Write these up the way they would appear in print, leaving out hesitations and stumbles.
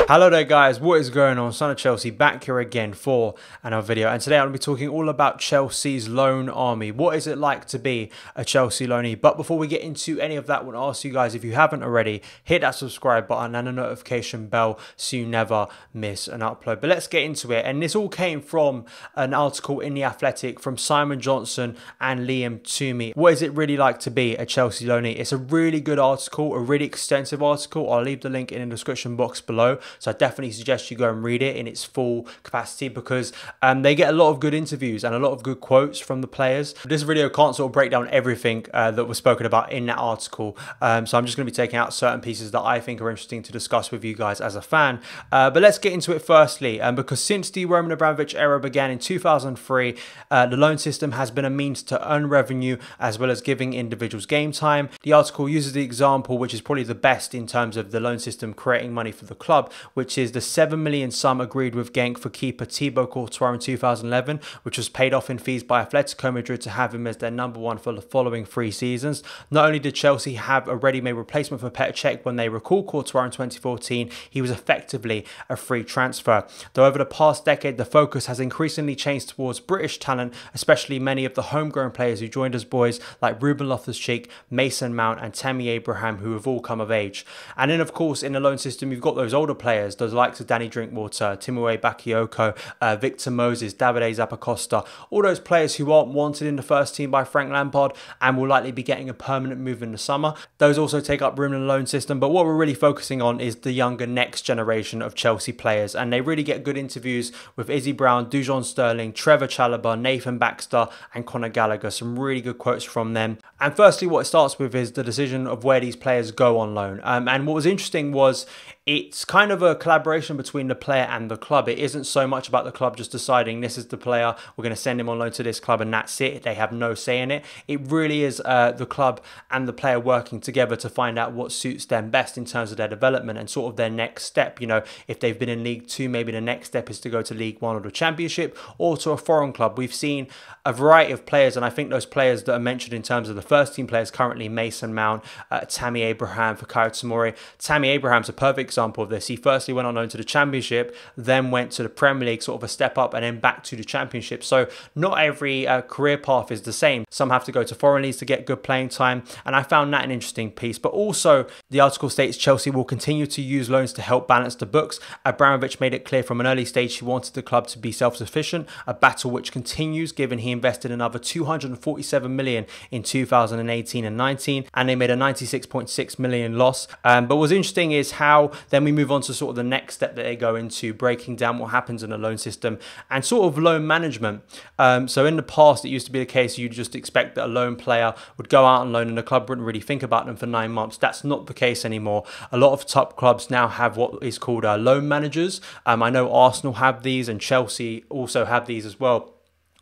Hello there guys, what is going on? Son of Chelsea back here again for another video, and today I'm going to be talking all about Chelsea's loan army. What is it like to be a Chelsea loanee? But before we get into any of that, I want to ask you guys, if you haven't already, hit that subscribe button and the notification bell so you never miss an upload. But let's get into it, and this all came from an article in The Athletic from Simon Johnson and Liam Toomey. What is it really like to be a Chelsea loanee? It's a really good article, a really extensive article. I'll leave the link in the description box below. So I definitely suggest you go and read it in its full capacity, because they get a lot of good interviews and a lot of good quotes from the players. This video can't sort of break down everything that was spoken about in that article. So I'm just going to be taking out certain pieces that I think are interesting to discuss with you guys as a fan. But let's get into it firstly, because since the Roman Abramovich era began in 2003, the loan system has been a means to earn revenue as well as giving individuals game time. The article uses the example, which is probably the best in terms of the loan system creating money for the club, which is the 7 million sum agreed with Genk for keeper Thibaut Courtois in 2011, which was paid off in fees by Atletico Madrid to have him as their #1 for the following 3 seasons. Not only did Chelsea have a ready-made replacement for Petr Cech when they recalled Courtois in 2014, he was effectively a free transfer. Though over the past decade, the focus has increasingly changed towards British talent, especially many of the homegrown players who joined as boys like Ruben Loftus-Cheek, Mason Mount and Tammy Abraham, who have all come of age. And then of course in the loan system you've got those older players, those likes of Danny Drinkwater, Timothy Bakayoko, Victor Moses, Davide Zappacosta, all those players who aren't wanted in the first team by Frank Lampard and will likely be getting a permanent move in the summer. Those also take up room in the loan system, but what we're really focusing on is the younger next generation of Chelsea players, and they really get good interviews with Izzy Brown, Dujon Sterling, Trevoh Chalobah, Nathan Baxter and Conor Gallagher. Some really good quotes from them. And firstly, what it starts with is the decision of where these players go on loan. And what was interesting was it's kind of a collaboration between the player and the club. It isn't so much about the club just deciding this is the player, we're going to send him on loan to this club and that's it. They have no say in it. It really is the club and the player working together to find out what suits them best in terms of their development and sort of their next step. You know, if they've been in League 2, maybe the next step is to go to League 1 or the Championship or to a foreign club. We've seen a variety of players, and I think those players that are mentioned in terms of the first team players currently, Mason Mount, Tammy Abraham, Fikayo Tomori. Tammy Abraham's a perfect example of this. He firstly went on loan to the Championship, then went to the Premier League, sort of a step up, and then back to the Championship. So not every career path is the same. Some have to go to foreign leagues to get good playing time, and I found that an interesting piece. But also, the article states Chelsea will continue to use loans to help balance the books. Abramovich made it clear from an early stage he wanted the club to be self-sufficient, a battle which continues given he invested another 247 million in 2018 and 19, and they made a 96.6 million loss. But what's interesting is how then we move on to sort of the next step that they go into, breaking down what happens in the loan system and sort of loan management. So in the past, it used to be the case you just expect that a loan player would go out on loan and the club wouldn't really think about them for 9 months. That's not the case anymore. A lot of top clubs now have what is called loan managers. I know Arsenal have these and Chelsea also have these as well.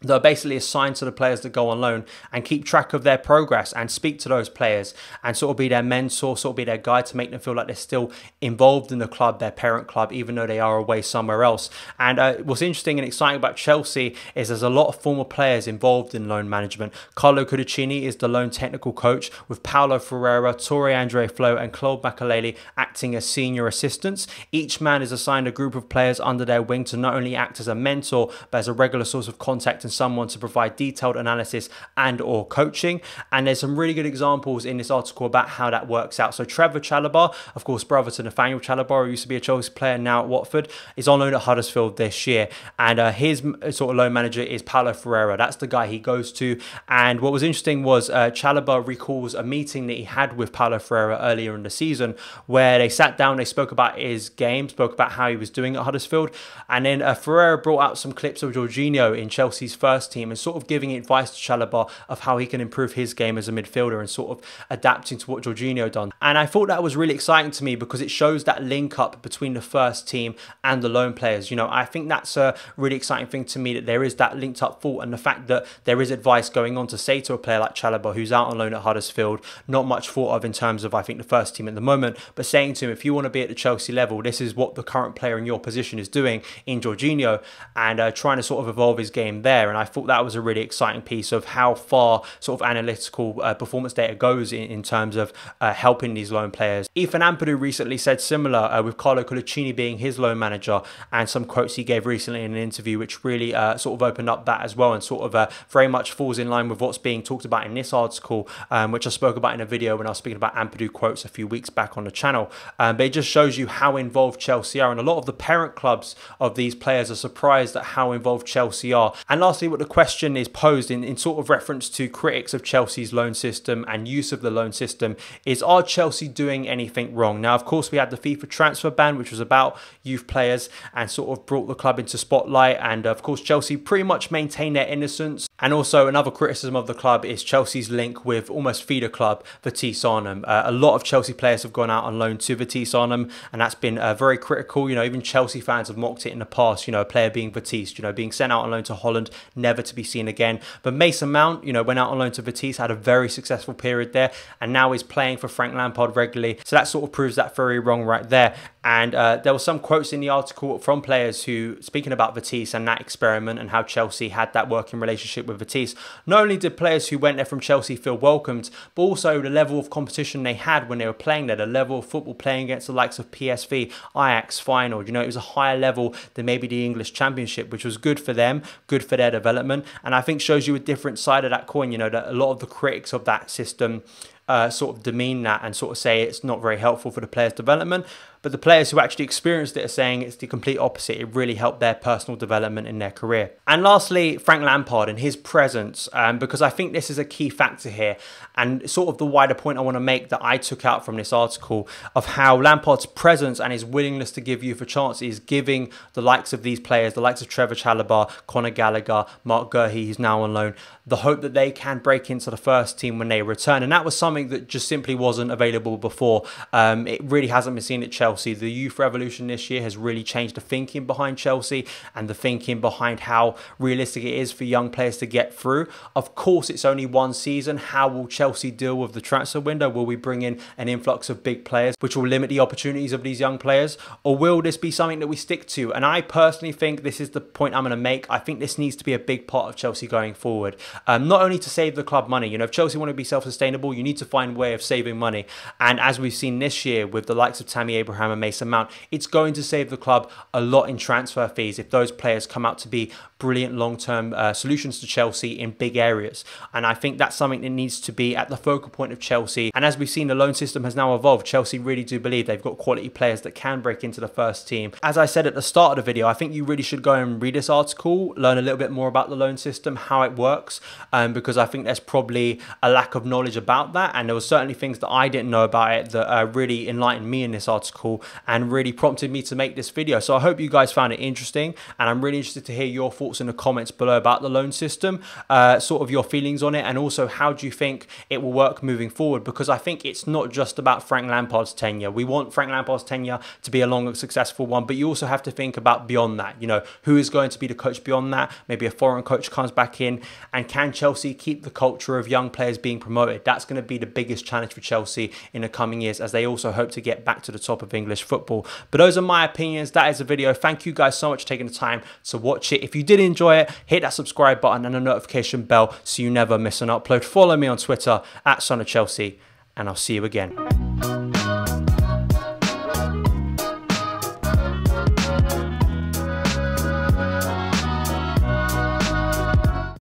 They're basically assigned to the players that go on loan and keep track of their progress and speak to those players and sort of be their mentor, sort of be their guide to make them feel like they're still involved in the club, their parent club, even though they are away somewhere else. And what's interesting and exciting about Chelsea is there's a lot of former players involved in loan management. Carlo Cudicini is the loan technical coach, with Paulo Ferreira, Torre Andre Flo and Claude Makelele acting as senior assistants. Each man is assigned a group of players under their wing to not only act as a mentor, but as a regular source of contact and someone to provide detailed analysis and or coaching. And there's some really good examples in this article about how that works out. So Trevoh Chalobah, of course brother to Nathaniel Chalobah, who used to be a Chelsea player now at Watford, is on loan at Huddersfield this year, and his sort of loan manager is Paulo Ferreira. That's the guy he goes to. And what was interesting was Chalobah recalls a meeting that he had with Paulo Ferreira earlier in the season where they sat down, they spoke about his game, spoke about how he was doing at Huddersfield, and then Ferreira brought out some clips of Jorginho in Chelsea's first team and sort of giving advice to Chalobah of how he can improve his game as a midfielder and sort of adapting to what Jorginho done. And I thought that was really exciting to me because it shows that link up between the first team and the loan players. You know, I think that's a really exciting thing to me, that there is that linked up thought, and the fact that there is advice going on to say to a player like Chalobah who's out on loan at Huddersfield, not much thought of in terms of I think the first team at the moment, but saying to him, if you want to be at the Chelsea level, this is what the current player in your position is doing in Jorginho, and trying to sort of evolve his game there. And I thought that was a really exciting piece of how far sort of analytical performance data goes in terms of helping these loan players. Ethan Ampadu recently said similar with Carlo Colaccini being his loan manager, and some quotes he gave recently in an interview which really sort of opened up that as well, and sort of very much falls in line with what's being talked about in this article, which I spoke about in a video when I was speaking about Ampadu quotes a few weeks back on the channel. But it just shows you how involved Chelsea are, and a lot of the parent clubs of these players are surprised at how involved Chelsea are. And lastly, what the question is posed in sort of reference to critics of Chelsea's loan system and use of the loan system is, are Chelsea doing anything wrong? Now, of course, we had the FIFA transfer ban, which was about youth players and sort of brought the club into spotlight. And of course, Chelsea pretty much maintained their innocence. And also another criticism of the club is Chelsea's link with almost feeder club Vitesse Arnhem. A lot of Chelsea players have gone out on loan to Vitesse Arnhem, and that's been very critical. You know, even Chelsea fans have mocked it in the past, you know, a player being Vitesse, you know, being sent out on loan to Holland, never to be seen again. But Mason Mount, you know, went out on loan to Vitesse, had a very successful period there, and now is playing for Frank Lampard regularly. So that sort of proves that very wrong right there. And there were some quotes in the article from players who, speaking about Vitesse and that experiment and how Chelsea had that working relationship with Vitesse, not only did players who went there from Chelsea feel welcomed, but also the level of competition they had when they were playing there, the level of football playing against the likes of PSV, Ajax, Feyenoord, you know, it was a higher level than maybe the English Championship, which was good for them, good for their development, and I think shows you a different side of that coin, you know, that a lot of the critics of that system sort of demean that and sort of say it's not very helpful for the players' development. But the players who actually experienced it are saying it's the complete opposite. It really helped their personal development in their career. And lastly, Frank Lampard and his presence, because I think this is a key factor here, and sort of the wider point I want to make that I took out from this article of how Lampard's presence and his willingness to give youth a chance is giving the likes of these players, the likes of Trevoh, Chalobah, Conor, Gallagher, Mark Guehi, who's now on loan, the hope that they can break into the first team when they return. And that was something that just simply wasn't available before. It really hasn't been seen at Chelsea. The youth revolution this year has really changed the thinking behind Chelsea and the thinking behind how realistic it is for young players to get through. Of course, it's only one season. How will Chelsea deal with the transfer window? Will we bring in an influx of big players, which will limit the opportunities of these young players? Or will this be something that we stick to? And I personally think this is the point I'm going to make. I think this needs to be a big part of Chelsea going forward. Not only to save the club money. You know, if Chelsea want to be self-sustainable, you need to find a way of saving money. And as we've seen this year with the likes of Tammy Abraham and Mason Mount, it's going to save the club a lot in transfer fees if those players come out to be brilliant long-term solutions to Chelsea in big areas. And I think that's something that needs to be at the focal point of Chelsea. And as we've seen, the loan system has now evolved. Chelsea really do believe they've got quality players that can break into the first team. As I said at the start of the video, I think you really should go and read this article, learn a little bit more about the loan system, how it works, because I think there's probably a lack of knowledge about that. And there were certainly things that I didn't know about it that really enlightened me in this article and really prompted me to make this video. So I hope you guys found it interesting, and I'm really interested to hear your thoughts in the comments below about the loan system, sort of your feelings on it, and also how do you think it will work moving forward, because I think it's not just about Frank Lampard's tenure. We want Frank Lampard's tenure to be a long and successful one, but you also have to think about beyond that. You know, who is going to be the coach beyond that? Maybe a foreign coach comes back in, and can Chelsea keep the culture of young players being promoted? That's going to be the biggest challenge for Chelsea in the coming years, as they also hope to get back to the top of English football. But those are my opinions. That is the video. Thank you guys so much for taking the time to watch it. If you did enjoy it, hit that subscribe button and the notification bell so you never miss an upload. Follow me on Twitter @SonOfChelsea, and I'll see you again.